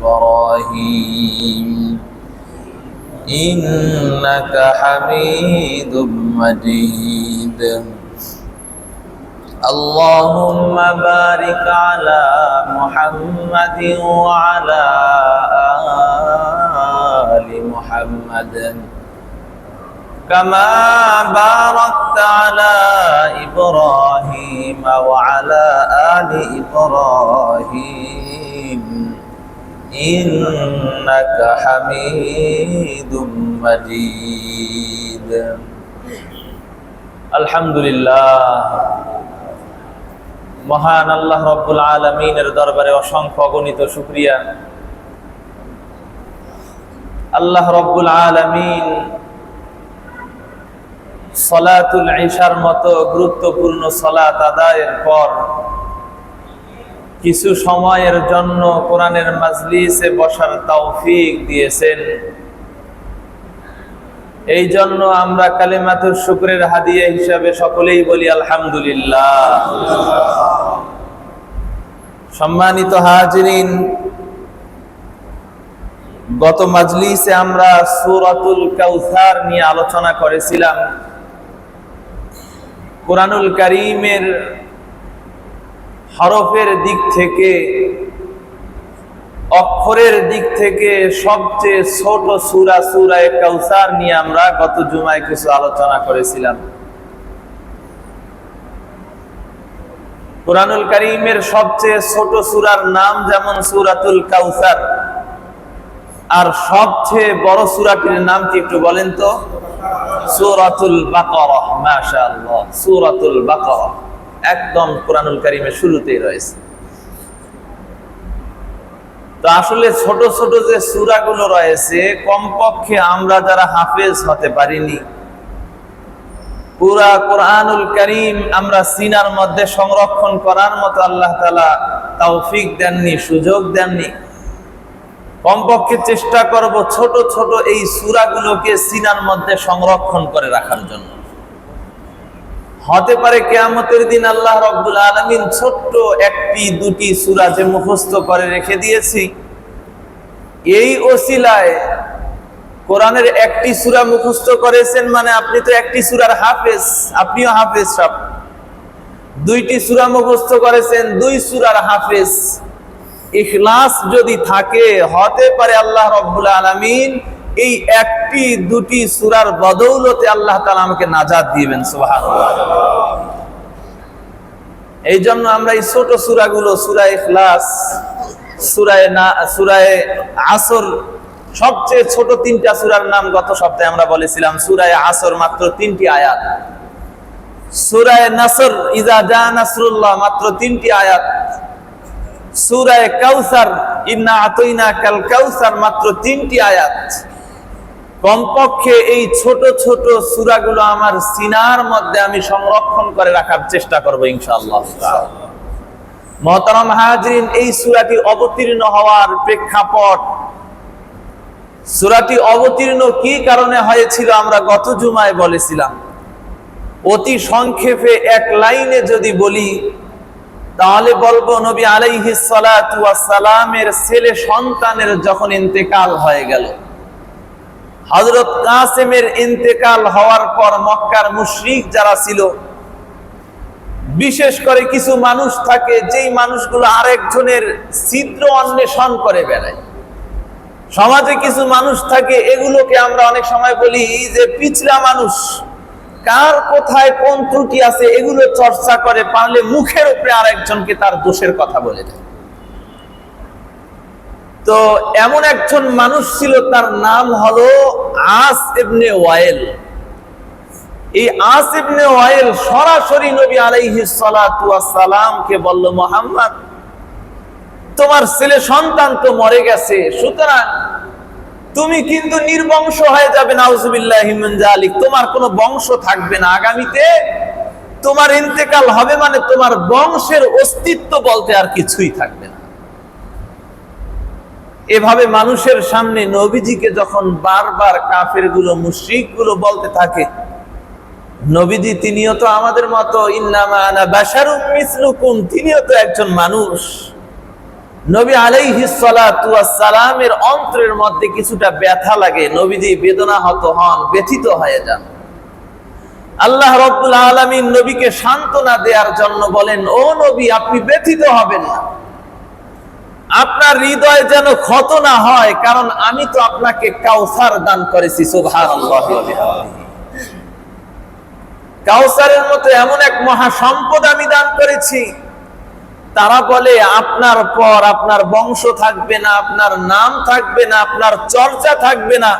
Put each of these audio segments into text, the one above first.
إبراهيم إنك حميد مجيد اللهم بارك على محمد وعلى آل محمد كما باركت على إبراهيم وعلى آل إبراهيم إنك حميد مجيد الحمد لله মহান আল্লাহ রব্বুল আলামিনের দরবারে অসংখ্য অগণিত শুকরিয়া। আল্লাহ রব্বুল আলামিন সালাতুল ইশার মতো গুরুত্বপূর্ণ সালাত আদায়ের পর কিছু সময়ের জন্য কোরআনের মাজলিসে বসার তৌফিক দিয়েছেন। এই জন্য আমরা কালিমাতুল শুকরের হাদিয়া হিসাবে সকলেই বলি আলহামদুলিল্লাহ। সম্মানিত হাজিরিন, গত মাজলিসে আমরা সূরাতুল কাউসার নিয়ে আলোচনা করেছিলাম। কুরআনুল কারীমের হরফের দিক থেকে, অক্ষরের দিক থেকে সবচেয়ে ছোট সূরা সূরা কাউসার নিয়ে আমরা গত জুমায় কিছু আলোচনা করেছিলাম। কুরআনুল কারীমের সবচেয়ে ছোট সূরার নাম যেমন সূরাতুল কাউসার, আর সবচেয়ে বড় সূরাটির নাম কি একটু বলেন তো? সূরাতুল বাকারা। মাশাআল্লাহ, সূরাতুল বাকারা একদম কুরআনুল কারীমের শুরুতেই রয়েছে। তো আসলে ছোট ছোট যে সূরাগুলো রয়েছে, কমপক্ষে আমরা যারা হাফেজ হতে পারিনি, পুরা কুরআনুল কারীম আমরা সিনার মধ্যে সংরক্ষণ করার মতো আল্লাহ তাআলা তৌফিক দেননি, সুযোগ দেননি। কমপক্ষে চেষ্টা করব ছোট ছোট এই সূরাগুলোকে সিনার মধ্যে সংরক্ষণ করে রাখার জন্য। হতে পারে কিয়ামতের দিন আল্লাহ রাব্বুল আলামিন ছোট্ট একটি দুটি সূরা যে মুখস্থ করে রেখে দিয়েছি, এই ওসিলায় কোরআনের একটি সূরা মুখস্থ করেছেন মানে আপনি তো একটি সূরার হাফেজ, আপনিও হাফেজ সব। দুইটি সূরা মুখস্থ করেছেন, দুই সূরার হাফেজ। ইখলাস যদি থাকে, হতে পারে আল্লাহ রাব্বুল আলামিন এই একটি দুটি সূরার বদৌলতে আল্লাহ তাআলা আমাকে নাজাত দিবেন। সুবহানাল্লাহ। এই জন্য আমরা এই ছোট সূরাগুলো, সূরা ইখলাস, সূরা আসর, সবচেয়ে ছোট তিনটা সূরার নাম গত সপ্তাহে আমরা বলেছিলাম। সূরা আসর মাত্র 3টি আয়াত, সূরা নাসর ইজা জা নাসরুল্লাহ মাত্র 3টি আয়াত, সূরা কাউসার ইন্না আতাইনাকাল কাউসার মাত্র 3টি আয়াত। কমপক্ষে এই ছোট ছোট সূরাগুলো আমার সিনার মধ্যে আমি সংরক্ষণ করে রাখার চেষ্টা করব ইনশাআল্লাহ। মুহতারাম হাজিরিন, এই সূরাটি অবতীর্ণ হওয়ার প্রেক্ষাপট, সূরাটি অবতীর্ণ কি কারণে হয়েছিল আমরা গত জুমায় বলেছিলাম। অতি সংক্ষেপে এক লাইনে যদি বলি তাহলে বলবো, নবী আলাইহিস সালাতু ওয়াস সালামের ছেলে সন্তানের যখন ইন্তেকাল হয়ে গেল, হযরত কাসেমের ইন্তেকাল হওয়ার পর মক্কার মুশরিক যারা ছিল, বিশেষ করে কিছু মানুষ থাকে যেই মানুষগুলো আরেকজনের ছিদ্র অন্বেষণ করে বেড়ায়। সমাজে কিছু মানুষ থাকে, এগুলোকে আমরা অনেক সময় বলি যে পিছলা মানুষ, কার কোথায় কোন ত্রুটি আছে এগুলো চর্চা করে, পারলে মুখের উপরে আরেকজনকে তার দোষের কথা বলে দেয়। তো এমন একজন মানুষ ছিল, তার নাম হলো আস ইবনে ওয়াইল। এই আস ইবনে ওয়াইল সরাসরি নবী আলাইহিস সালাতু ওয়াস সালামকে বলল, মুহাম্মদ, তোমার ছেলে সন্তান তো মরে গেছে, সুতরাং তুমি কিন্তু নির্বংশ হয়ে যাবে, নাউজুবিল্লাহি মিন যালিক, তোমার কোনো বংশ থাকবে না, আগামীতে তোমার ইন্তেকাল হবে মানে তোমার বংশের অস্তিত্ব বলতে আর কিছুই থাকবে না। এভাবে মানুষের সামনে নবীজিকে যখন বারবার কাফেরগুলো, মুশরিকগুলো বলতে থাকে, নবীজি তিনিও তো আমাদের মতো, ইন্নামা আনা বাশারুম মিসলুকুম, তিনিও তো একজন মানুষ, নবী আলাইহিস সালাতু ওয়াস সালামের অন্তরের মধ্যে কিছুটা ব্যথা লাগে, নবীজি বেদনাহত হন, ব্যথিত হয়ে যান। আল্লাহ রাব্বুল আলামিন নবীকে সান্ত্বনা দেওয়ার জন্য বলেন, ও নবী, আপনি ব্যথিত হবেন না, আপনার হৃদয় যেন ক্ষত না হয়, কারণ আমি তো আপনাকে কাউসার দান করেছি। সুবহানাল্লাহ। কাউসারের মতো এমন এক মহা সম্পদ আমি দান করেছি। তারা বলে আপনার পর আপনার বংশ থাকবে না, আপনার নাম থাকবে না, আপনার চর্চা থাকবে না,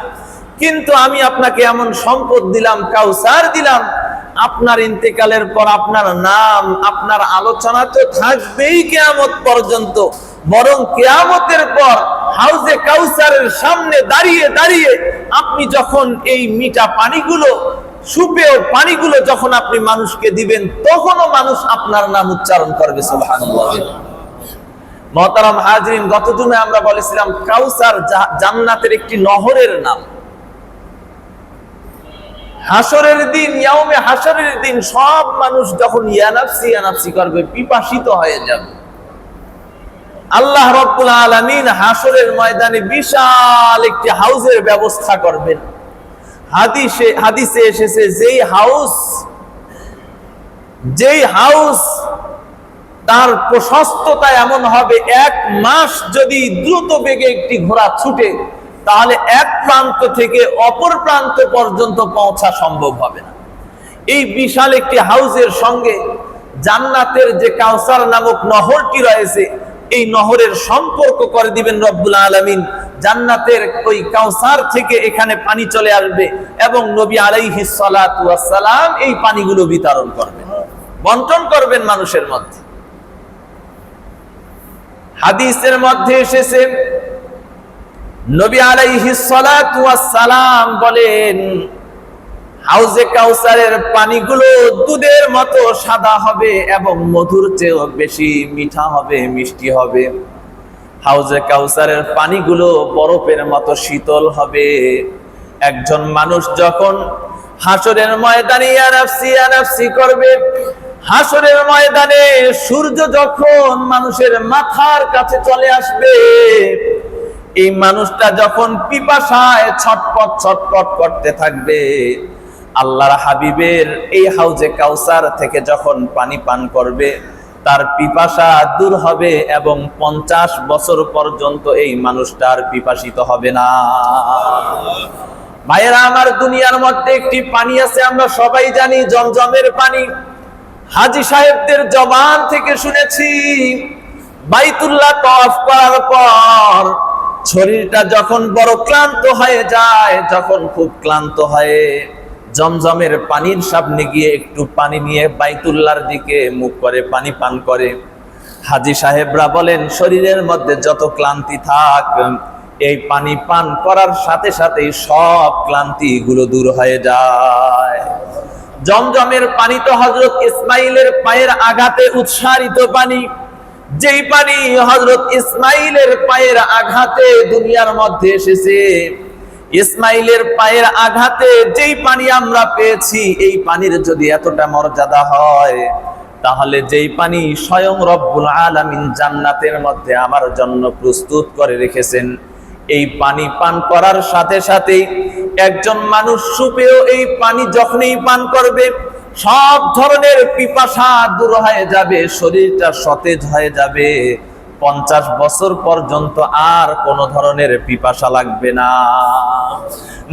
কিন্তু আমি আপনাকে এমন সম্পদ দিলাম, কাউসার দিলাম, আপনার ইন্তেকালের পর আপনার নাম, আপনার আলোচনা তো থাকবেই কিয়ামত পর্যন্ত। বরং কিয়ামতের পর হাউজে কাউসারের সামনে দাঁড়িয়ে দাঁড়িয়ে আপনি যখন এই মিঠা পানিগুলো, সুপেয় পানিগুলো যখন আপনি মানুষকে দিবেন, তখনও মানুষ আপনার নাম উচ্চারণ করবে। সুবহানাল্লাহ। মুহতারাম হাজরিন, গত জুমে আমরা বলেছিলাম কাউসার জান্নাতের একটি নহরের নাম। হাসরের দিন, ইয়াউমে হাসরের দিন সব মানুষ যখন ইয়ানাফসি ইয়ানাফসি করবে, পিপাসিত হয়ে যাবে, আল্লাহ রাব্বুল আলামিন হাসরের ময়দানে বিশাল একটি হাউজের ব্যবস্থা করবেন। হাদিসে এসেছে, যেই হাউস তার প্রশস্ততা এমন হবে, 1 মাস যদি দ্রুত বেগে একটি ঘোড়া ছুটে, তাহলে এক প্রান্ত থেকে অপর প্রান্ত পর্যন্ত পৌঁছা সম্ভব হবে না। এই বিশাল একটি হাউজের সঙ্গে জান্নাতের যে কাউসার নামক নহরটি রয়েছে, এই নহরের সম্পর্ক করে দিবেন রব্বুল আলামিন। জান্নাতের ওই কাউসার থেকে এখানে পানি চলে আসবে এবং নবী আলাইহিস সালাতু ওয়াস সালাম এই পানিগুলো বিতরণ করবেন, বন্টন করবেন মানুষের মধ্যে। হাদিসের মধ্যে এসেছে, নবী আলাইহিস সালাতু ওয়াস সালাম বলেন, হাউজে কাউসারের পানিগুলো দুধের মতো সাদা হবে এবং মধুর চেয়েও বেশি মিঠা হবে, মিষ্টি হবে। হাউজে কাউসারের পানিগুলো বরফের মতো শীতল হবে। একজন মানুষ যখন হাসরের ময়দানে ইয়ানাফসি ইয়ানাফসি করবে, হাসরের ময়দানে সূর্য যখন মানুষের মাথার কাছে চলে আসবে, এই মানুষটা যখন পিপাসায় ছটপট ছটপট করতে থাকবে, আল্লাহর হাবিবের এই হাউজে কাউসার থেকে যখন পানি পান করবে, তার পিপাসা দূর হবে এবং 50 বছর পর্যন্ত এই মানুষটার পিপাসিত হবে না। ভাইয়েরা আমার, দুনিয়ার মধ্যে একটি পানি আছে, আমরা সবাই জানি, জমজমের পানি। হাজী সাহেবদের জবান থেকে শুনেছি, বাইতুল্লাহ তওয়াফ করার পর শরীরটা যখন বড় ক্লান্ত হয়ে যায়, যখন খুব ক্লান্ত হয়ে জমজমের পানির সামনে গিয়ে একটু পানি নিয়ে বাইতুল্লাহর দিকে মুখ করে পানি পান করে, হাজী সাহেবরা বলেন শরীরের মধ্যে যত ক্লান্তি থাক, এই পানি পান করার সাথে সাথেই সব ক্লান্তি গুলো দূর হয়ে যায়। জমজমের পানি তো হযরত ইসমাইলের পায়ের আঘাতে উৎসারিত পানি, যেই পানি হযরত ইসমাইলের পায়ের আঘাতে দুনিয়ার মধ্যে এসেছে। ইসমাইলের পায়ের আঘাতে যেই পানি আমরা পেয়েছি, এই পানির যদি এতটা মর্যাদা হয়, তাহলে যেই পানি স্বয়ং রব্বুল আলামিন জান্নাতের মধ্যে আমার জন্য প্রস্তুত করে রেখেছেন, এই পানি পান করার সাথে সাথেই একজন মানুষ সুপেয় এই পানি যখনই পান করবে, সব ধরনের পিপাসা দূর হয়ে যাবে, শরীরটা সতেজ হয়ে যাবে, 50 বছর পর্যন্ত আর কোন ধরনের পিপাসা লাগবে না।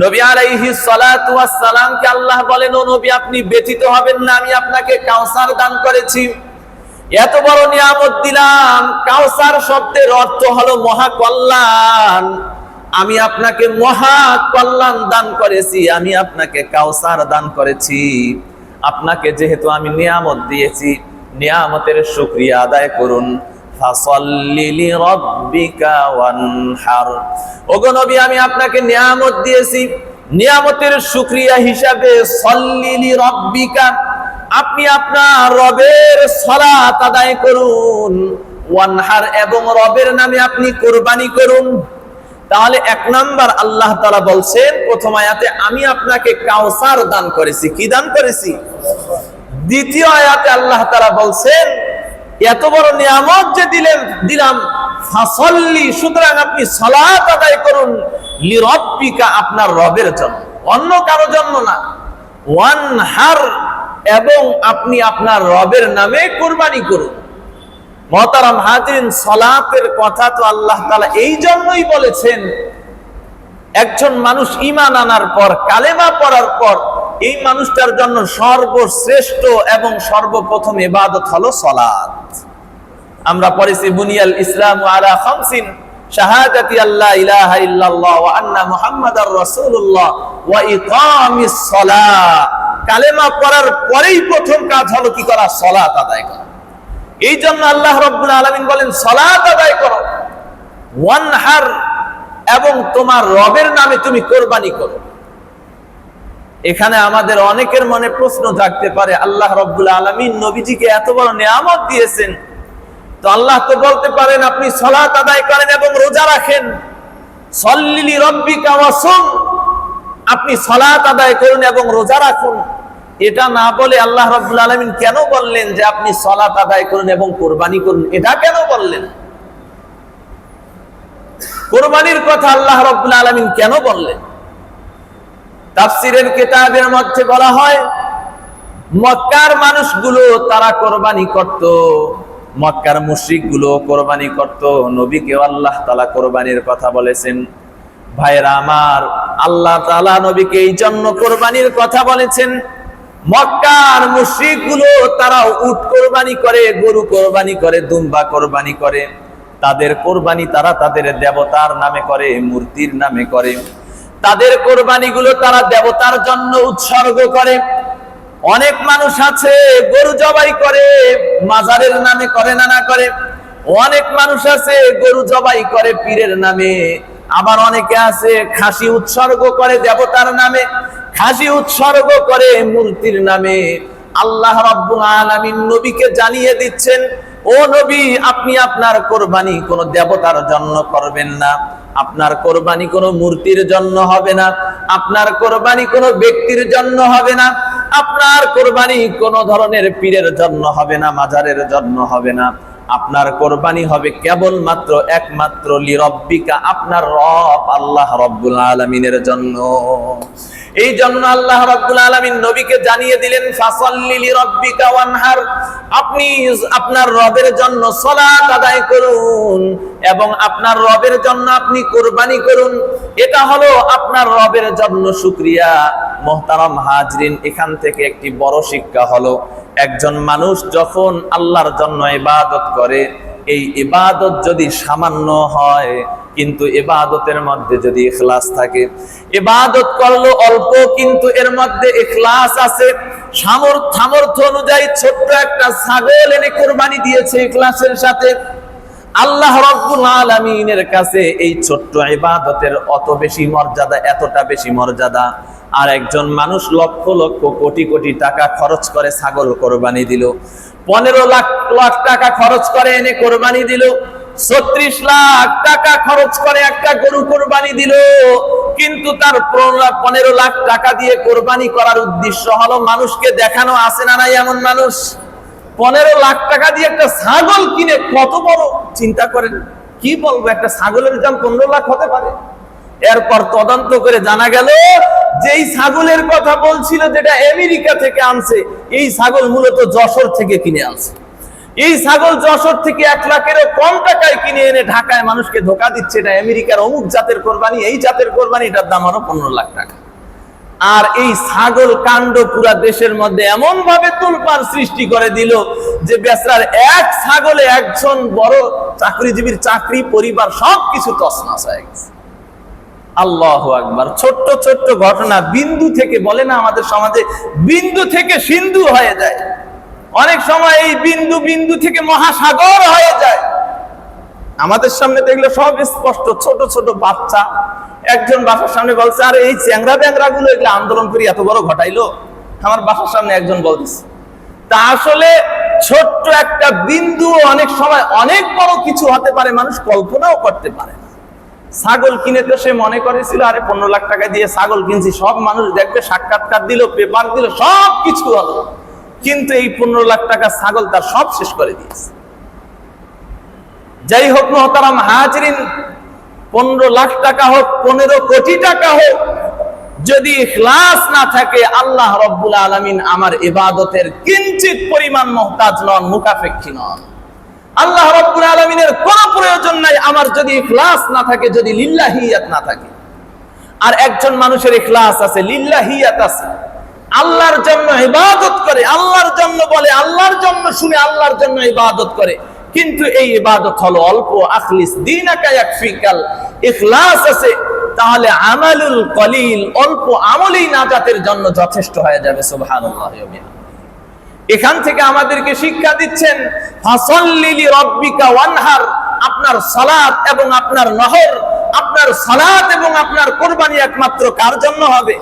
নবী আলাইহিস সালাতু ওয়াস সালামকে আল্লাহ বলেন, ও নবী, আপনি ব্যথিত হবেন না, আমি আপনাকে কাউসার দান করেছি, এত বড় নিয়ামত দিলাম। কাউসার শব্দের অর্থ হলো মহা কল্যাণ। আমি আপনাকে মহা কল্যাণ দান করেছি, আমি আপনাকে কাউসার দান করেছি। আপনাকে যেহেতু আমি নিয়ামত দিয়েছি, নিয়ামতের শুকরিয়া আদায় করুন। ফাসাল্লি লিরাব্বিকা ওয়ানহার। ওগো নবী, আমি আপনাকে নিয়ামত দিয়েছি, নিয়ামতের শুকরিয়া হিসাবে সাল্লি লিরাব্বিকা, আপনি আপনার রবের সালাত আদায় করুন, ওয়ানহার, এবং রবের নামে আপনি কুরবানি করুন। তাহলে 1 নাম্বার আল্লাহ তাআলা বলছেন প্রথম আয়াতে, আমি আপনাকে কাউসার দান করেছি। কি দান করেছি? দ্বিতীয় আয়াতে আল্লাহ তাআলা বলছেন, এত বড় নিয়ামত যে দিলাম, ফাসাল্লি, সুতরাং আপনি সালাত আদায় করুন, লিরাব্বিকা, আপনার রবের জন্য, অন্য কারো জন্য না। ওয়ানহার, এবং আপনি আপনার রবের নামে কুরবানি করুন। মুহতারাম হাজিরিন, সালাতের কথা তো আল্লাহ তাআলা এই জন্যই বলেছেন, একজন মানুষ ঈমান আনার পর, কালেমা পড়ার পর, এই মানুষটার জন্য সর্বশ্রেষ্ঠ এবং সর্বপ্রথম ইবাদত হলো সালাত। আমরা পড়েছি বুনিয়াল ইসলামু আলা খামসিন, শাহাদাতি আল্লা ইলাহা ইল্লাল্লাহ ওয়া আন্না মুহাম্মাদার রাসূলুল্লাহ ওয়া ইকামিস সালাহ। কালেমা পড়ার পরেই প্রথম কাজ হলো কি করা? সালাত আদায় করা। এই জন্য আল্লাহ রাব্বুল আলামিন বলেন সালাত আদায় করো, ওয়ানহার, এবং তোমার রবের নামে তুমি কোরবানি করো। এখানে আমাদের অনেকের মনে প্রশ্ন থাকতে পারে, আল্লাহ রাব্বুল আলামিন নবীজিকে এত বড় নিয়ামত দিয়েছেন, তো আল্লাহ তো বলতে পারেন আপনি সালাত আদায় করেন এবং রোজা রাখেন, সাল্লি লিরাব্বিকা ওয়াসুম, আপনি সালাত আদায় করুন এবং রোজা রাখুন। এটা না বলে আল্লাহ রাব্বুল আলামিন কেন বললেন যে আপনি সালাত আদায় করুন এবং কুরবানি করুন? এটা কেন বললেন? কুরবানির কথা আল্লাহ রাব্বুল আলামিন কেন বললেন? তাফসীরের কিতাবের মধ্যে বলা হয়, মক্কার মানুষগুলো তারা কুরবানি করত, মক্কার মুশরিকগুলো কুরবানি করত, নবীকেও আল্লাহ তাআলা কুরবানির কথা বলেছেন। ভাইরা আমার, আল্লাহ তাআলা নবীকে এই জন্য কুরবানির কথা বলেছেন, মক্কার মুশরিকগুলো তারা উট কুরবানি করে, গরু কুরবানি করে, দুম্বা কুরবানি করে, তাদের কুরবানি তারা তাদের দেবতার নামে করে, মূর্তির নামে করে, তাদের কুরবানিগুলো তারা দেবতার জন্য উৎসর্গ করে। অনেক মানুষ আছে গরু জবাই করে, মাজারের নামে করে না করে। অনেক মানুষ আছে গরু জবাই করে পীরের নামে, আবার অনেকে আছে খাসি উৎসর্গ করে দেবতার নামে, খাসি উৎসর্গ করে মূর্তির নামে। আল্লাহ রাব্বুল আলামিন নবীকে জানিয়ে দিচ্ছেন, ও নবী, আপনি আপনার কোরবানি কোন দেবতার জন্য করবেন না, আপনার কোরবানি কোন মূর্তির জন্য হবে না, আপনার কোরবানি কোন ব্যক্তির জন্য হবে না, আপনার কোরবানি কোন ধরনের পীরের জন্য হবে না, মাজারের জন্য হবে না। আপনার কোরবানি হবে কেবলমাত্র একমাত্র লিরাব্বিকা, আপনার রব আল্লাহ রাব্বুল আলামিনের জন্য। এই জন্য আল্লাহ রাব্বুল আলামিন নবীকে জানিয়ে দিলেন, ফাসাল্লি লিরাব্বিকা ওয়ানহার, আপনি আপনার রবের জন্য সালাত আদায় করুন এবং আপনার রবের জন্য আপনি কুরবানি করুন। এটা হলো আপনার রবের জন্য শুকরিয়া। মুহতারাম হাজরিন, এখান থেকে একটি বড় শিক্ষা হলো, একজন মানুষ যখন আল্লাহর জন্য ইবাদত করে, এই ইবাদত যদি সামান্য হয়, কিন্তু ইবাদতের মধ্যে যদি ইখলাস থাকে, ইবাদত করলো অল্প কিন্তু এর মধ্যে ইখলাস আছে, সামর্থ্য অনুযায়ী ছোট্ট একটা ছাগল এনে কুরবানি দিয়েছে ইখলাসের সাথে, আল্লাহ রাব্বুল আলামিনের কাছে এই ছোট্ট ইবাদতের অত বেশি মর্যাদা, এতটা বেশি মর্যাদা। আর একজন মানুষ লক্ষ লক্ষ কোটি কোটি টাকা খরচ করে ছাগল কোরবানি দিল, 15 লাখ টাকা খরচ করে এনে কোরবানি দিল, 36 লাখ টাকা খরচ করে একটা গরু কোরবানি দিল, কিন্তু তার 15 লাখ টাকা দিয়ে কোরবানি করার উদ্দেশ্য হলো মানুষকে দেখানো। আছে না নাই এমন মানুষ? 15 লাখ টাকা দিয়ে একটা ছাগল কিনে কত বড়, চিন্তা করেন, কি বলবো, একটা ছাগলের দাম 15 লাখ হতে পারে। এরপর তদন্ত করে জানা গেল যেই ছাগলের কথা বলছিল, যেটা আমেরিকা থেকে আনছে, এই ছাগল মূলত যশোর থেকে কিনে আনছে। এই ছাগল যশোর থেকে 1 লাখেরও কম টাকায় কিনে এনে ঢাকায় মানুষকে ধোকা দিচ্ছে, এটা আমেরিকার অমুক জাতের কোরবানি, এই জাতের কোরবানি, এটার দাম আরো 15 লাখ টাকা। আর এই ছাগল কাণ্ড পুরা দেশের মধ্যে এমন ভাবে তোলপাড় সৃষ্টি করে দিল যে বেচারার এক ছাগলে একজন বড় চাকরিজীবীর চাকরি, পরিবার, সবকিছু তছনছ হয়ে গেছে। আল্লাহু আকবার। ছোট্ট ছোট্ট ঘটনা বিন্দু থেকে, বলে না আমাদের সমাজে, বিন্দু থেকে সিন্ধু হয়ে যায়। অনেক সময় এই বিন্দু বিন্দু থেকে মহাসাগর হয়ে যায়। আমাদের সামনে দেখলে সব স্পষ্ট। ছোট ছোট বাচ্চা একজন বাসার সামনে বলছে, আরে এই চ্যাংরা ব্যাংরা গুলো এগুলো আন্দোলন করে এত বড় ঘটাইলো। আমার বাসার সামনে একজন বলতেছে। তা আসলে ছোট্ট একটা বিন্দু অনেক সময় অনেক বড় কিছু হতে পারে, মানুষ কল্পনাও করতে পারে না। ছাগল কিনে তো সে মনে করেছিল আরে 15 লাখ টাকা দিয়ে ছাগল কিনছি, সব মানুষ দেখবে, সাক্ষাৎকার দিল, পেপার দিল, সব কিছু হলো, কিন্তু এই 15 লাখ টাকা ছাগল তার সব শেষ করে দিয়েছে। যাই হোক মুহতারাম হাজরিন, 15 লাখ টাকা হোক, 15 কোটি টাকা হোক, যদি ইখলাস না থাকে, আল্লাহ রাব্বুল আলামিন আমার ইবাদতের কিঞ্চিত পরিমাণ মুহতাজ নন, মুখাপেক্ষী নন। আল্লাহ রাব্বুল আলামিনের কোনো প্রয়োজন নাই আমার যদি ইখলাস না থাকে, যদি লিল্লাহিয়াত না থাকে। আর একজন মানুষের ইখলাস আছে, লিল্লাহিয়াত আছে, আল্লাহর জন্য ইবাদত করে, আল্লাহর জন্য বলে, আল্লাহর জন্য শুনে, আল্লাহর জন্য ইবাদত করে, কিন্তু এই ইবাদত হলো অল্প। আখলিস দীনাকা ইয়াকফিকাল, ইখলাস আছে তাহলে আমালুল কলিল, অল্প আমলই নাজাতের জন্য যথেষ্ট হয়ে যাবে। সুবহানাল্লাহ। এখান থেকে আমাদেরকে শিক্ষা দিচ্ছেন, ফাসাল্লি লিরাব্বিকা ওয়ানহার, আপনার সালাত এবং আপনার নহর, আপনার সালাত এবং আপনার কুরবানি একমাত্র কার জন্য হবে?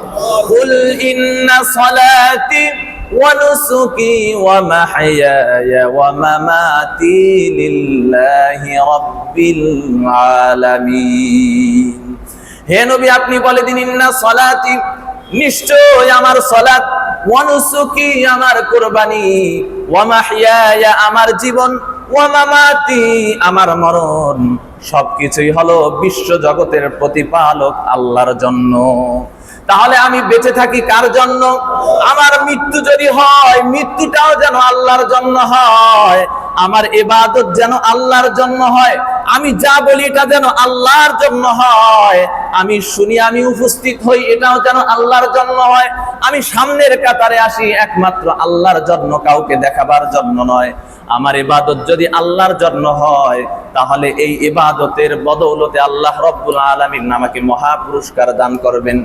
কুল ইন্না সালাতি ওয়া নুসুকি ওয়া মাহইয়ায়া ওয়া মামাতি লিল্লাহি রাব্বিল আলামিন। হে নবী, আপনি বলে দিন, ইন্না সালাতি, নিশ্চয় আমার সালাত, ওয়া নুসুকি, আমার কুরবানি, ওয়া মাহইয়ায়া, আমার জীবন, ওয়া মামাতি, আমার মরণ, সবকিছুই হলো বিশ্ব জগতের প্রতিপালক আল্লাহর জন্য। তাহলে আমি বেঁচে থাকি কার জন্য? আমার মৃত্যু যদি হয়, মৃত্যুটাও যেন আল্লাহর জন্য হয়, আমার ইবাদত যেন আল্লাহর জন্য হয়, আমি যা বলি এটা যেন আল্লাহর জন্য হয়, আমি শুনি, আমি উপস্থিত হই, এটাও যেন আল্লাহর জন্য হয়, আমি সামনের কাতারে আসি একমাত্র আল্লাহর জন্য, কাউকে দেখাবার জন্য নয়। আমার ইবাদত যদি আল্লাহর জন্য হয়, তাহলে এই ইবাদতের বদৌলতে আল্লাহ রাব্বুল আলামিন আমাকে মহা পুরস্কার দান করবেন।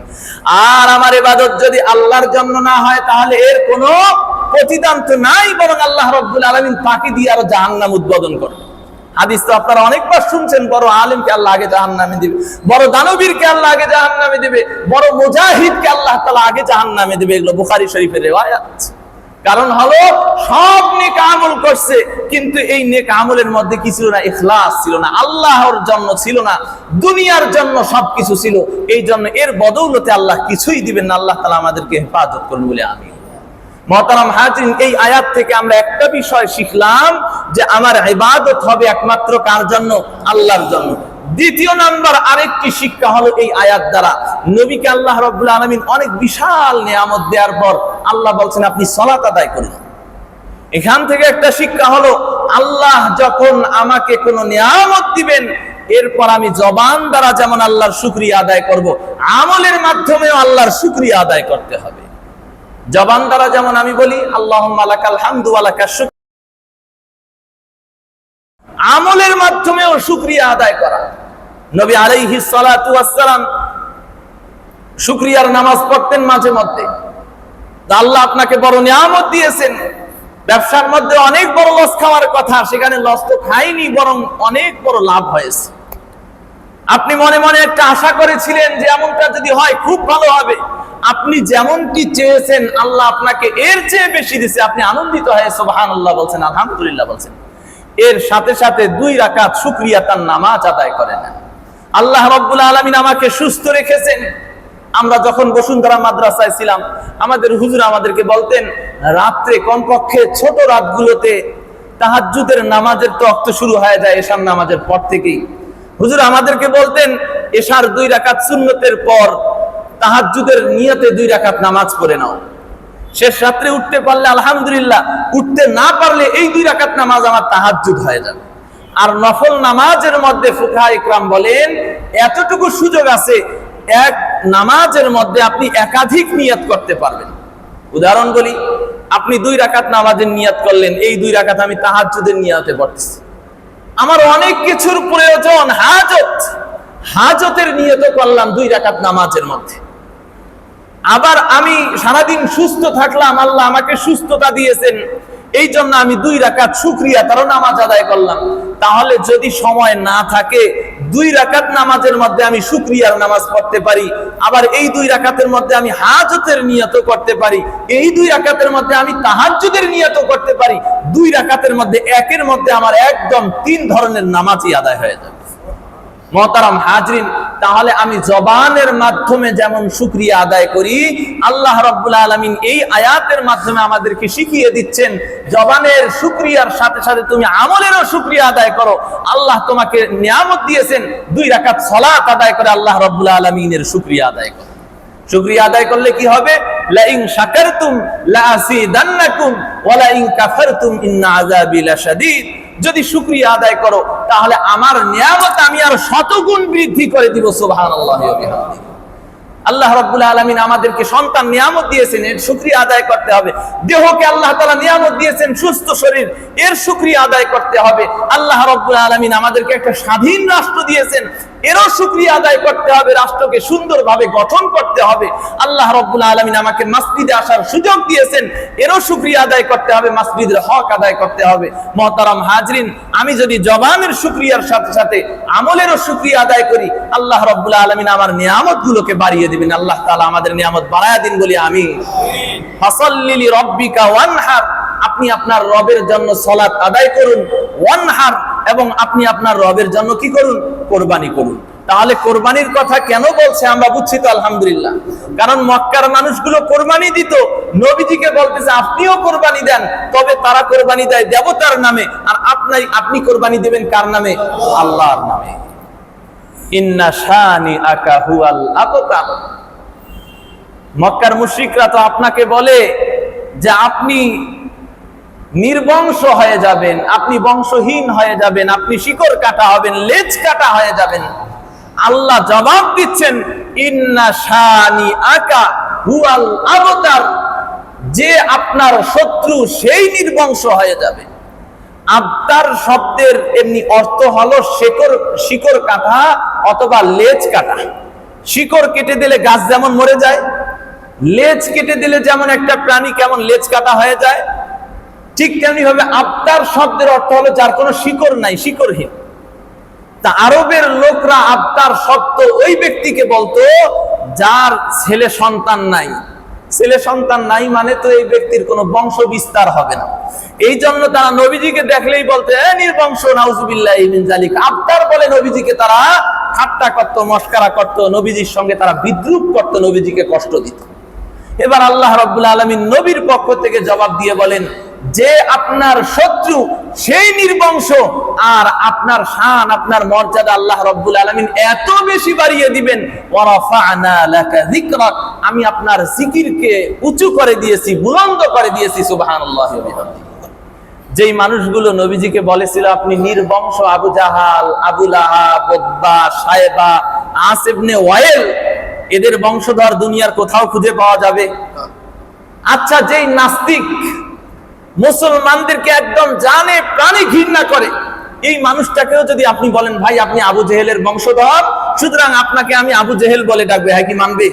আর আমার ইবাদত যদি আল্লাহর জন্য না হয়, তাহলে এর কোনো প্রতিদান তো নাই, বরং আল্লাহ রাব্বুল আলামিন তাকে দিয়ে আরো জাহান্নাম উদ্বোধন করবেন। হাদিস তো আপনারা অনেকবার শুনছেন, বড় আলেমকে আল্লাহ আগে জাহান্নামে দিবে, বড় দানবীরকে আল্লাহ আগে জাহান্নামে দিবে, বড় মুজাহিদকে আল্লাহ তাআলা আগে জাহান্নামে দিবে। এগুলো বুখারী শরীফের রিওয়ায়াত। কারণ হলো সব নেক আমল করছে, কিন্তু এই নেক আমলের মধ্যে কি ছিল না? ইখলাস ছিল না, আল্লাহর জন্য ছিল না, দুনিয়ার জন্য সবকিছু ছিল। এই জন্য এর বদৌলতে আল্লাহ কিছুই দিবেন না। আল্লাহ তাআলা আমাদেরকে হেফাজত করুন বলে আমিন। মুহতারাম হাজিরিন, এই আয়াত থেকে আমরা একটা বিষয় শিখলাম যে আমার ইবাদত হবে একমাত্র কার জন্য? আল্লাহর জন্য। দ্বিতীয় নাম্বার আরেকটি শিক্ষা হলো এই আয়াত দ্বারা, নবীকে আল্লাহ রাব্বুল আলামিন অনেক বিশাল নিয়ামত দেওয়ার পর আল্লাহ বলছেন আপনি সালাত আদায় করুন। এখান থেকে একটা শিক্ষা হলো, আল্লাহ যখন আমাকে কোনো নিয়ামত দিবেন, এরপর আমি জবান দ্বারা যেমন আল্লাহর শুকরিয়া আদায় করব, আমলের মাধ্যমেও আল্লাহর শুকরিয়া আদায় করতে হবে। জবান দ্বারা যেমন আমি বলি আল্লাহুম্মা লাকাল হামদু ওয়া লাকাশ শুকর, আমলের মাধ্যমেও শুকরিয়া আদায় করা। নবী আলাইহিস সালাতু ওয়াস সালাম শুকরিয়ার নামাজ পড়তেন মাঝে মধ্যে। আল্লাহ আপনাকে বড় নিয়ামত দিয়েছেন, ব্যবসার মধ্যে অনেক বড় লস খাওয়ার কথা, সেখানে লস তো খাইনি, বরং অনেক বড় লাভ হয়েছে। আপনি মনে মনে একটা আশা করেছিলেন যে এমনটা যদি হয় খুব ভালো হবে, আপনি যেমনটি চেয়েছেন আল্লাহ আপনাকে এর চেয়ে বেশি দিয়েছে, আপনি আনন্দিত হয়ে সুবহানাল্লাহ বলছেন, আলহামদুলিল্লাহ বলছেন। এর সাথে সাথে 2 রাকাত শুকরিয়া তার নামাজ আদায় করে নেন। আল্লাহ রাব্বুল আলামিন আমাকে সুস্থ রেখেছেন। আমরা যখন বসুন্ধরা মাদ্রাসায় ছিলাম, আমাদের হুজুর আমাদেরকে বলতেন, রাত্রে কমপক্ষে ছোট রাতগুলোতে তাহাজ্জুদের নামাজের তো ওয়াক্ত শুরু হয়ে যায় এশার নামাজের পর থেকেই। হুজুর আমাদেরকে বলতেন, এশার 2 রাকাত সুন্নতের পর তাহাজ্জুদের নিয়তে 2 রাকাত নামাজ পড়ে নাও। শেষ রাত্রে উঠতে পারলে আলহামদুলিল্লাহ, উঠতে না পারলে এই 2 রাকাত নামাজ আমার তাহাজ্জুদ হয়ে যাবে। আর নফল নামাজের মধ্যে ফুকাহা ইকরাম বলেন, এতটুকু সুযোগ আছে, এক নামাজের মধ্যে আপনি একাধিক নিয়ত করতে পারবেন। উদাহরণ বলি, আপনি 2 রাকাত নামাজের নিয়ত করলেন, এই 2 রাকাত আমি তাহাজ্জুদের নিয়তে পড়তেছি। আমার অনেক কিছুর প্রয়োজন, হাজতের নিয়ত করলাম 2 রাকাত নামাজের মধ্যে। আবার আমি সারাদিন সুস্থ থাকলাম, আল্লাহ আমাকে সুস্থতা দিয়েছেন, এই জন্য আমি 2 রাকাত শুকরিয়া তারও নামাজ আদায় করলাম। তাহলে যদি সময় না থাকে, 2 রাকাত নামাজের মধ্যে আমি শুকরিয়ার নামাজ পড়তে পারি, আবার এই 2 রাকাতের মধ্যে আমি হাজতের নিয়ত করতে পারি, এই 2 রাকাতের মধ্যে আমি তাহাজ্জুদের নিয়ত করতে পারি। 2 রাকাতের মধ্যে একের মধ্যে আমার একদম 3 ধরনের নামাজই আদায় হয়ে যাবে। মুহতারাম হাজরিন, তাহলে আমি জবানের মাধ্যমে যেমন শুকরিয়া আদায় করি, আল্লাহ রাব্বুল আলামিন এই আয়াতের মাধ্যমে আমাদেরকে শিখিয়ে দিচ্ছেন জবানের শুকরিয়ার সাথে সাথে তুমি আমলেরও শুকরিয়া আদায় করো। আল্লাহ তোমাকে নিয়ামত দিয়েছেন, 2 রাকাত সালাত আদায় করে আল্লাহ রাব্বুল আলামিনের শুকরিয়া আদায় করো। শুকরিয়া আদায় করলে কি হবে? লা ইন শাকারতুম লা আসিদান্নাকুম ওয়া লা ইন কাফারতুম ইন্না আযাবি লাশাদীদ। যদি শুকরিয়া আদায় করো তাহলে আমার নিয়ামত আমি আর শতগুণ বৃদ্ধি করে দিব। সুবহানাল্লাহি ওয়া বিহামদিহি। আল্লাহ রাব্বুল আলামিন আমাদেরকে সন্তান নিয়ামত দিয়েছেন, এর শুকরিয়া আদায় করতে হবে। দেহকে আল্লাহ তাআলা নিয়ামত দিয়েছেন, সুস্থ শরীর, এর শুকরিয়া আদায় করতে হবে। আল্লাহ রাব্বুল আলামিন আমাদেরকে একটা স্বাধীন রাষ্ট্র দিয়েছেন, এরও শুকরিয়া আদায় করতে হবে। রাষ্ট্রকে সুন্দরভাবে গঠন করতে হবে। আল্লাহ রাব্বুল আলামিন আমাকে মসজিদে আসার সুযোগ দিয়েছেন, এরও শুকরিয়া আদায় করতে হবে, মসজিদের হক আদায় করতে হবে। মুহতারাম হাজরিন, আমি যদি জবানের শুকরিয়ার সাথে সাথে আমলেরও শুকরিয়া আদায় করি, আল্লাহ রাব্বুল আলামিন আমার নিয়ামতগুলোকে বাড়িয়ে দিবেন। আল্লাহ তাআলা আমাদের নিয়ামত বাড়ায়া দিন, বলি আমিন। ফাসাল্লি লিরাব্বিকা ওয়ানহার, আপনি আপনার রবের জন্য সালাত আদায় করুন। ওয়ানহার, এবং আপনি আপনার রবের জন্য কি করুন? কোরবানি করুন। তাহলে কোরবানির কথা কেন বলছে আমরা বুঝছি তো আলহামদুলিল্লাহ। কারণ মক্কার মানুষগুলো কোরবানি দিত, নবীজিকে বলতেছে আপনিও কোরবানি দেন। তবে তারা কোরবানি দেয় দেবতার নামে, আর আপনি কোরবানি দিবেন কার নামে? আল্লাহর নামে। ইন্না শানিআকা হুয়াল আবতার। মক্কার মুশরিকরা তো আপনাকে বলে যে আপনি নির্বংশ হয়ে যাবেন, আপনি বংশহীন হয়ে যাবেন, আপনি শিকড় কাটা হবেন, লেজ কাটা হয়ে যাবেন। আল্লাহ জবাব দিচ্ছেন, ইন্না শানিআকা হুয়াল আবতার, যে আপনার শত্রু সেই নির্বংশ হয়ে যাবে। আবতার শব্দের এমনি অর্থ হলো শিকড় কাটা অথবা লেজ কাটা। শিকড় কেটে দিলে গাছ যেমন মরে যায়, লেজ কেটে দিলে যেমন একটা প্রাণী কেমন লেজ কাটা হয়ে যায়, ঠিক তেমনি ভাবে আবতার শব্দের অর্থ হলো যার কোনো শিকড় নাই, শিকড়হীন। তা আরবের লোকরা আবতার শব্দ ওই ব্যক্তিকে বলতো যার ছেলে সন্তান নাই। ছেলে সন্তান নাই মানে তো এই ব্যক্তির কোনো বংশ বিস্তার হবে না। এই জন্য তারা নবীজিকে দেখলেই বলতে নির্বংশ, নাউজুবিল্লাহি মিন যালিক। আবতার বলে নবীজিকে তারা ঠাট্টা করত, মস্করা করত, নবীজির সঙ্গে তারা বিদ্রুপ করত, নবীজিকে কষ্ট দিত। এবার আল্লাহ রাব্বুল আলামিন নবীর পক্ষ থেকে জবাব দিয়ে বলেন, যে আপনার শত্রু সেই নির্বংশ, আর আপনার শান, আপনার মর্যাদা আল্লাহ রাব্বুল আলামিন এত বেশি বাড়িয়ে দিবেন। ওয়া রাফা'না লাকা যিকরাক, আমি আপনার জিকিরকে উঁচু করে দিয়েছি, বুলন্দ করে দিয়েছি। সুবহানাল্লাহি ওয়া বিহামদিহি। যেই মানুষগুলো নবীজিকে বলেছিল আপনি নির্বংশ, আবু জাহাল, আবু লাহাব, উতবা, শায়বা, আস ইবনে ওয়াইল, এদের বংশধর দুনিয়ার কোথাও খুঁজে পাওয়া যাবে? আচ্ছা, যেই নাস্তিক মুসলমানদেরকে একদম জানে প্রাণে ঘৃণা করে, এই মানুষটাকেও যদি আপনি বলেন ভাই আপনি আবু জেহেলের বংশধর, সুতরাং আপনাকে আমি আবু জেহেল বলে ডাকবে, হ্যাঁ কি মানবে?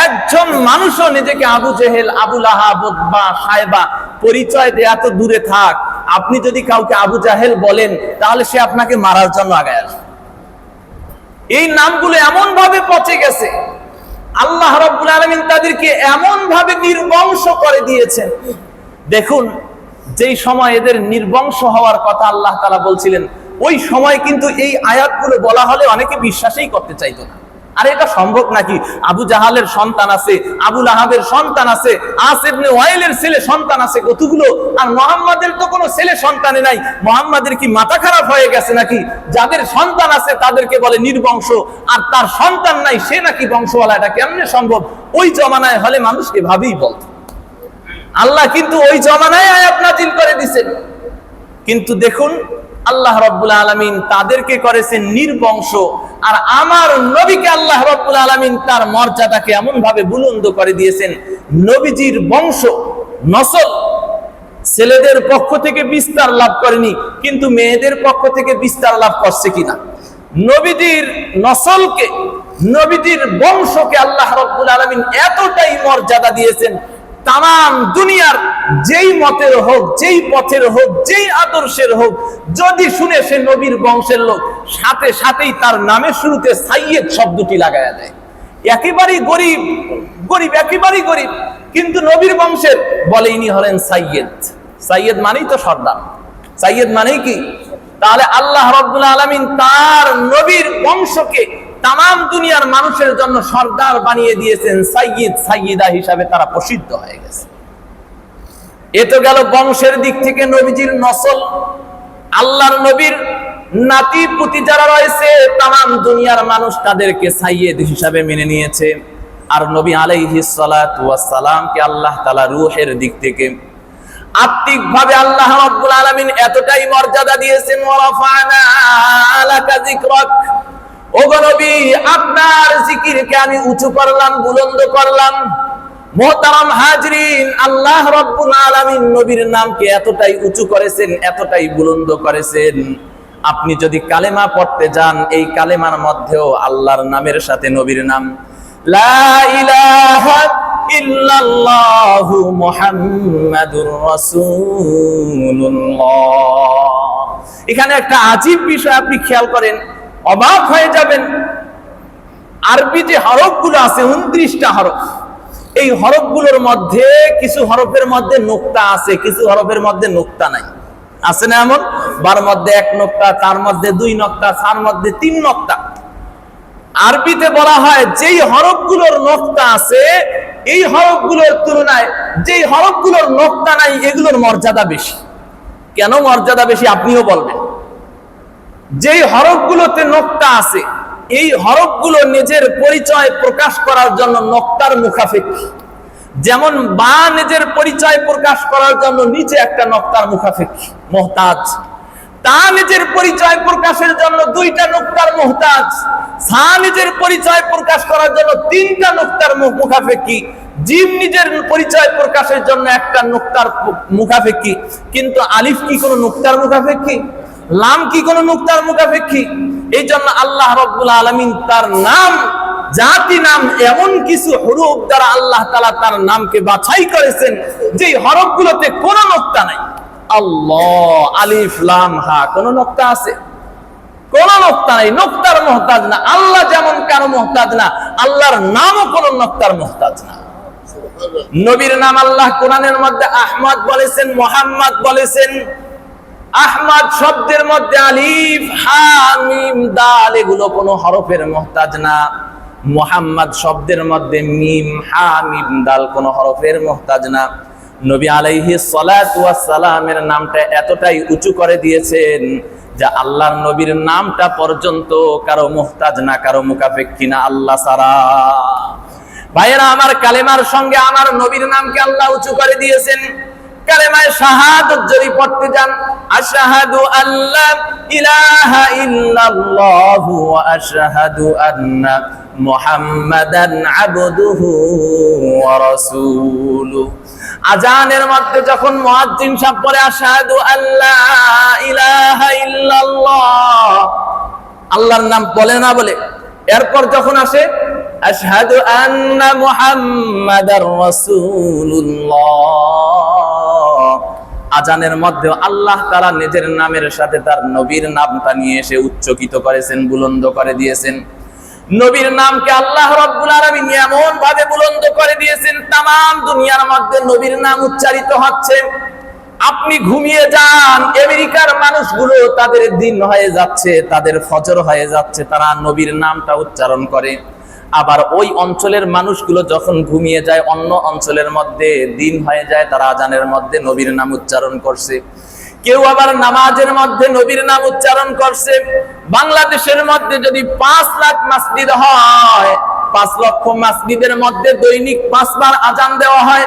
একজন মানুষও নিজেকে আবু জেহেল, আবু লাহাব, উতবা, শায়বা পরিচয় দেয়া তো দূরে থাক, আপনি যদি কাউকে আবু জাহেল বলেন তাহলে সে আপনাকে মারার জন্য আগায় আসবে। এই নামগুলো এমন ভাবে পচে গেছে, আল্লাহ রাব্বুল আলামিন তাদেরকে এমন ভাবে নির্বংশ করে দিয়েছেন। দেখুন, যেই সময় এদের নির্বংশ হওয়ার কথা আল্লাহ তাআলা বলছিলেন, ওই সময় কিন্তু এই আয়াতগুলো বলা হলে অনেকে বিশ্বাসই করতে চাইতো না। আর এটা সম্ভব নাকি? আবু জাহালের সন্তান আছে, আবু লাহাবের সন্তান আছে, আস ইবনে ওয়াইলের ছেলে সন্তান আছে কতগুলো, আর মুহাম্মাদের তো কোনো ছেলে সন্তানে নাই। মুহাম্মাদের কি মাথা খারাপ হয়ে গেছে নাকি? যাদের সন্তান আছে তাদেরকে বলে নির্বংশ, আর তার সন্তান নাই সে নাকি বংশওয়ালা। এটা কেমনে সম্ভব? ওই জমানায় হলে মানুষ এভাবেই বলত। আল্লাহ কিন্তু ওই জমানায় আয়াত নাযিল করে দিয়েছেন। কিন্তু দেখুন, আল্লাহ রাব্বুল আলামিন তাদেরকে করেছেন নির্বংশ, আর আমার নবীকে আল্লাহ রাব্বুল আলামিন তার মর্যাদাকে এমন ভাবে বুলন্দ করে দিয়েছেন। নবীজির বংশ নসল ছেলেদের পক্ষ থেকে বিস্তার লাভ করেনি, কিন্তু মেয়েদের পক্ষ থেকে বিস্তার লাভ করছে কিনা? নবীজির নসলকে, নবীজির বংশকে আল্লাহ রাব্বুল আলামিন এতটাই মর্যাদা দিয়েছেন, তাম দুনিয়ার যেই মতের হোক, যেই পথের হোক, যেই আদর্শের হোক, যদি শুনে সে নবীর বংশের লোক, সাথে সাথেই তার নামের শুরুতে সাইয়েদ শব্দটি লাগায়া দেয়। একেবারেই গরিব, গরিব, একেবারেই গরিব, কিন্তু নবীর বংশের বলে ইনি হলেন সাইয়েদ। সাইয়েদ মানেই তো সর্দার, সাইয়েদ মানেই কি? তাহলে আল্লাহ রাব্বুল আলামিন তার নবীর বংশকে, তামাম দুনিয়ার মানুষের জন্য সর্দার বানিয়ে দিয়েছেন, সাইয়্যিদ সাইয়্যিদা হিসাবে তারা প্রসিদ্ধ হয়ে গেছে। এ তো গেল বংশের দিক থেকে নবীজির নসল। আল্লাহর নবীর নাতি পুতি যারা রয়েছে তামাম দুনিয়ার মানুষ তাদেরকে সাইয়্যিদ হিসাবে মেনে নিয়েছে। আর নবী আলাইহিস সালাতু ওয়াস সালামকে আল্লাহ তাআলা রূহের দিক থেকে আত্মিক ভাবে আল্লাহ রাব্বুল আলামিন এতটাই মর্যাদা দিয়েছেন, ওয়া রাফা'না লাকা যিকরাক, ওগো নবী আপনার জিকিরকে আমি উঁচু করলাম, বুলন্দ করলাম। মুহতারাম হাজরিন, আল্লাহ রাব্বুল আলামিন নবীর নামকে এতটাই উঁচু করেছেন, এতটাই বুলন্দ করেছেন, আপনি যদি কালেমা পড়তে যান এই কালেমার মধ্যেও আল্লাহর নামের সাথে নবীর নাম, লা ইলাহা ইল্লাল্লাহু মুহাম্মাদুর রাসূলুল্লাহ। এখানে একটা আজীব বিষয় আপনি খেয়াল করেন, অবাক হয়ে যাবেন। আরবি যে হরফগুলো আছে 29টা হরফ, এই হরফগুলোর মধ্যে কিছু হরফের মধ্যে নোক্তা আছে, কিছু হরফের মধ্যে নোক্তা নাই। আছে না এমন? বার মধ্যে 1 নোক্তা, তার মধ্যে 2 নোক্তা, তার মধ্যে 3 নোক্তা। আরবিতে বলা হয় যেই হরফগুলোর নোক্তা আছে এই হরফগুলোর তুলনায় যেই হরফগুলোর নোক্তা নাই এগুলোর মর্যাদা বেশি। কেন মর্যাদা বেশি আপনিও বলবেন। যেই হরফগুলোতে নোক্তা আছে এই হরফগুলো নিজের পরিচয় প্রকাশ করার জন্য নোক্তার মুখাপেক্ষী। যেমন বা নিজের পরিচয় প্রকাশ করার জন্য নিচে একটা নোক্তার মুখাপেক্ষী মুহতাজ, তা নিজের পরিচয় প্রকাশের জন্য 2টা নোক্তার মুহতাজ, সা নিজের পরিচয় প্রকাশ করার জন্য 3টা নোক্তার মুখাপেক্ষী, জিম নিজের পরিচয় প্রকাশের জন্য একটা নোক্তার মুখাপেক্ষী। কিন্তু আলিফ কি কোনো নোক্তার মুখাপেক্ষী? লাম কি কোনো নোক্তার মুখাপেক্ষী? এই জন্য আল্লাহ রাব্বুল আলামিন তার নাম, জাতি নাম, এমন কিছু হরফ দ্বারা আল্লাহ তাআলা তার নামকে বাছাই করেছেন যেই হরফগুলোতে কোনো নোক্তা নাই। আল্লাহ, আলিফ লাম হা, কোনো নোক্তা আছে? কোনো নোক্তা নাই, নোক্তার মুহতাজ না। আল্লাহ যেমন কারো মুহতাজ না, আল্লাহর নামও কোনো নোক্তার মুহতাজ না। নবীর নাম আল্লাহ কোরআনের মধ্যে আহমদ বলেছেন, মুহাম্মদ বলেছেন। আহমদ শব্দের মধ্যে আলিফ হা মিম দাল এগুলো কোনো হরফের মুহতাজ না। মুহাম্মদ শব্দের মধ্যে মিম হা মিম দাল কোনো হরফের মুহতাজ না। নবী আলাইহিস সালাতু ওয়াস সালামের নামটা এতটাই উঁচু করে দিয়েছেন যা আল্লাহর নবীর নামটা পর্যন্ত কারো মুহতাজ না, কারো মুখাপেক্ষী না আল্লাহ ছাড়া। ভাইয়েরা আমার, কালেমার সঙ্গে আমার নবীর নামকে আল্লাহ উঁচু করে দিয়েছেন। কালেমায়ে শাহাদাত যদি পড়তে যান, আশহাদু আল্লা ইলাহা ইল্লাল্লাহু ওয়া আশহাদু আন্না মুহাম্মাদান আবদুহু ওয়া রাসূলুহু। আজানের মধ্যে যখন মুয়াজ্জিন সাহেব পড়ে আশহাদু আল্লা ইলাহা ইল্লাল্লাহ, আল্লাহর নাম বলে না বলে, এরপর যখন আসে আশহাদু আন্না মুহাম্মাদার রাসূলুল্লাহ, আজানের মধ্যে আল্লাহ তাআলা নিজের নামের সাথে তার নবীর নামটা নিয়ে এসে উচ্চকিত করেছেন, বুলন্দ করে দিয়েছেন। নবীর নামকে আল্লাহ রাব্বুল আলামিন এমন ভাবে বুলন্দ করে দিয়েছেন তামাম দুনিয়ার মধ্যে নবীর নাম উচ্চারিত হচ্ছে। আপনি ঘুমিয়ে যান, আমেরিকার মানুষগুলো তাদের দিন হয়ে যাচ্ছে, তাদের ফজর হয়ে যাচ্ছে, তারা নবীর নামটা উচ্চারণ করে। আবার ওই অঞ্চলের মানুষগুলো যখন ঘুমিয়ে যায় অন্য অঞ্চলের মধ্যে দিন হয়ে যায়, তারা আজানের মধ্যে নবীর নাম উচ্চারণ করছে। কেউ আবার নামাজের মধ্যে নবীর নাম উচ্চারণ করছে। বাংলাদেশের মধ্যে যদি 5 লাখ মসজিদ হয়, 5 লক্ষ মসজিদের মধ্যে দৈনিক 5 বার আজান দেওয়া হয়।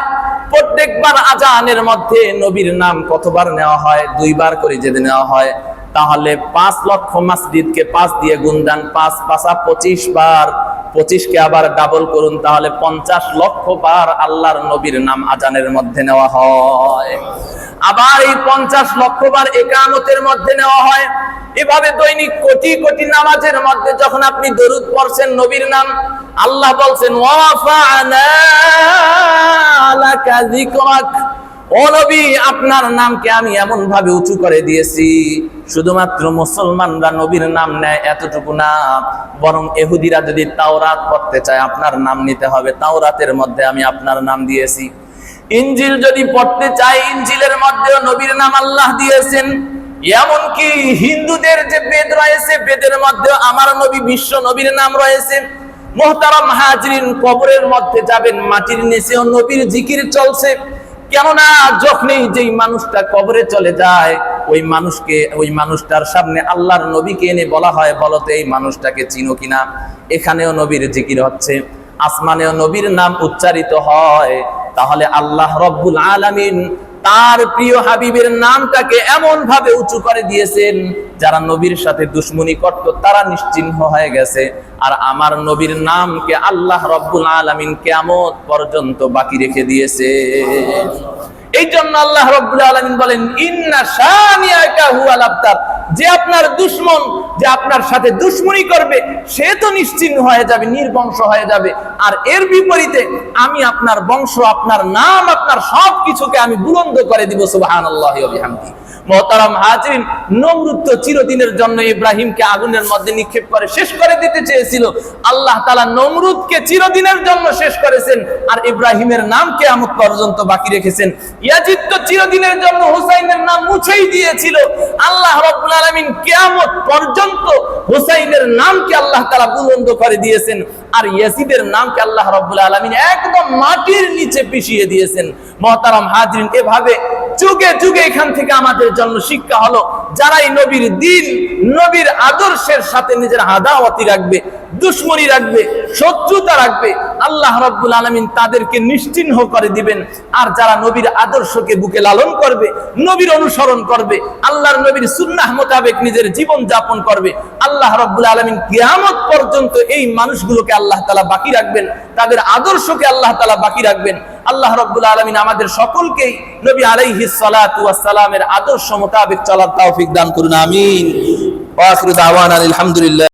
প্রত্যেকবার আজানের মধ্যে নবীর নাম কতবার নেওয়া হয়? 2 বার করে যদি নেওয়া হয় তাহলে 5 লক্ষ মসজিদকে 5 দিয়ে গুণ দেন, 5 পাঁচা 25 বার, 25 কে আবার ডাবল করুন, তাহলে 50 লক্ষ বার আল্লাহর নবীর নাম আজানের মধ্যে নেওয়া হয়। আবার এই 50 লক্ষ বার ইকামতের মধ্যে নেওয়া হয়। এভাবে দৈনিক কোটি কোটি নামাজের মধ্যে যখন আপনি দরুদ পড়ছেন নবীর নাম, আল্লাহ বলছেন ওয়াফা'না লাকা যিকরাক, ও নবী আপনার নামকে আমি এমন ভাবে উঁচু করে দিয়েছি। শুধুমাত্র মুসলমানরা নবীর নাম নেয় এতটুকু না, বরং ইহুদিরা যদি তাওরাত পড়তে চায় আপনার নাম নিতে হবে, তাওরাতের মধ্যে আমি আপনার নাম দিয়েছি। ইনজিল যদি পড়তে চায় ইনজিলের মধ্যেও নবীর নাম আল্লাহ দিয়েছেন। এমনকি হিন্দুদের যে বেদ রয়েছে, বেদের মধ্যে আমার নবী বিশ্ব নবীর নাম রয়েছে। মুহতারাম হাজিরিন, কবরের মধ্যে যাবেন, মাটির নিচেও নবীর জিকির চলছে। কেননা যখনই যেই মানুষটা কবরে চলে যায়, ওই মানুষটার সামনে আল্লাহর নবীকে এনে বলা হয়, বলতো এই মানুষটাকে চিনো কিনা। এখানেও নবীর জিকির হচ্ছে, আসমানেও নবীর নাম উচ্চারিত হয়। তাহলে আল্লাহ রব্বুল আলামিন তার প্রিয় হাবিবের নামটাকে এমন ভাবে উঁচু করে দিয়েছেন, যারা নবীর সাথে দুশমনি করত তারা নিশ্চিহ্ন হয়ে গেছে। আর আমার নবীর নামকে আল্লাহ রব্বুল আলামিন কিয়ামত পর্যন্ত বাকি রেখে দিয়েছে। এই জন্য আল্লাহ রব্বুল আলামিন বলেন, ইন্না শানিয়াকা হুয়াল আবতার, যে আপনার দুশমন, যে আপনার সাথে দুশমনি করবে, সে তো নিশ্চিহ্ন হয়ে যাবে, নির্বংশ হয়ে যাবে। আর এর বিপরীতে আমি আপনার বংশ, আপনার নাম, আপনার সবকিছুকে আমি বুলন্দ করে দিব। সুবহানাল্লাহি ওয়া বিহামদিহি। মুহতারাম হাজিরিন, নমরুদ তো চিরদিনের জন্য ইব্রাহিমকে আগুনের মধ্যে নিক্ষেপ করে শেষ করে দিতে চেয়েছিল। আল্লাহ তাআলা নমরুদকে চিরদিনের জন্য শেষ করেছেন, আর ইব্রাহিমের নাম কিয়ামত পর্যন্ত বাকি রেখেছেন। ইয়াজিদ তো চিরদিনের জন্য হুসাইনের নাম মুছেই দিয়েছিল। আল্লাহ রাব্বুল আলামিন কিয়ামত পর্যন্ত হুসাইনের নামকে আল্লাহ তাআলা বুলন্দ করে দিয়েছেন, আর ইয়াজিদের নামকে আল্লাহ রাব্বুল আলামিন একদম মাটির নিচে পিষিয়ে দিয়েছেন। মুহতারাম হাজিরিন, এভাবে যুগে যুগে এখান থেকে আমাদের জন্য শিক্ষা হলো, যারাই নবীর দ্বীন, নবীর আদর্শের সাথে নিজের আদাওয়াতি রাখবে, দুশমনি রাখবে, শত্রুতা রাখবে, আল্লাহ রাব্বুল আলামিন তাদেরকে নিশ্চিহ্ন করে দিবেন। আর যারা নবীর আদর্শকে বুকে লালন করবে, নবীর অনুসরণ করবে, আল্লাহর নবীর সুন্নাহ মোতাবেক নিজের জীবন যাপন করবে, আল্লাহ রাব্বুল আলামিন কিয়ামত পর্যন্ত এই মানুষগুলোকে আল্লাহ তাআলা বাকি রাখবেন, তাদের আদর্শকে আল্লাহ তাআলা বাকি রাখবেন। আল্লাহ রাব্বুল আলামিন আমাদের সকলকেই নবী আলাইহিস সালাতু ওয়াস সালামের আদর্শ মোতাবেক চলার তৌফিক দান করুন, আমিন। ওয়া আখিরু দাওয়ানা আলহামদুলিল্লাহ।